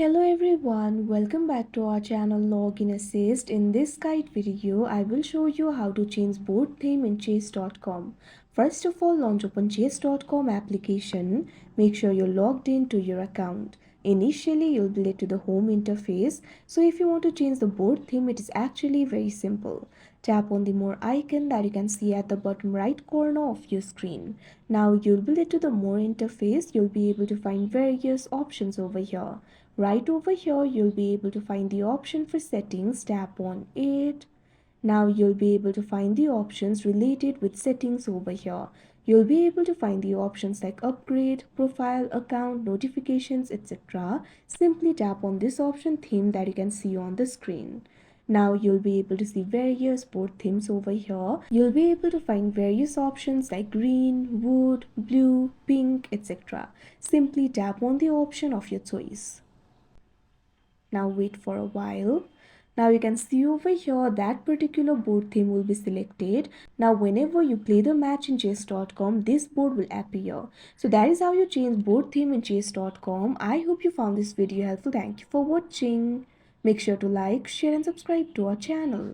Hello everyone, welcome back to our channel Login Assist. In this guide video, I will show you how to change board theme in chess.com. First of all, launch open chess.com application. Make sure you're logged in to your account. Initially, you'll be led to the home interface. So if you want to change the board theme, it is actually very simple. Tap on the more icon that you can see at the bottom right corner of your screen. Now you'll be led to the more interface. You'll be able to find various options over here. Right over here, you'll be able to find the option for settings. Tap on it. Now you'll be able to find the options related with settings over here. You'll be able to find the options like upgrade, profile, account, notifications, etc. Simply tap on this option theme that you can see on the screen. Now you'll be able to see various board themes over here. You'll be able to find various options like green, wood, blue, pink, etc. Simply tap on the option of your choice. Now wait for a while. Now you can see over here that particular board theme will be selected. Now whenever you play the match in chess.com, this board will appear. So that is how you change board theme in chess.com. I hope you found this video helpful. Thank you for watching. Make sure to like, share and subscribe to our channel.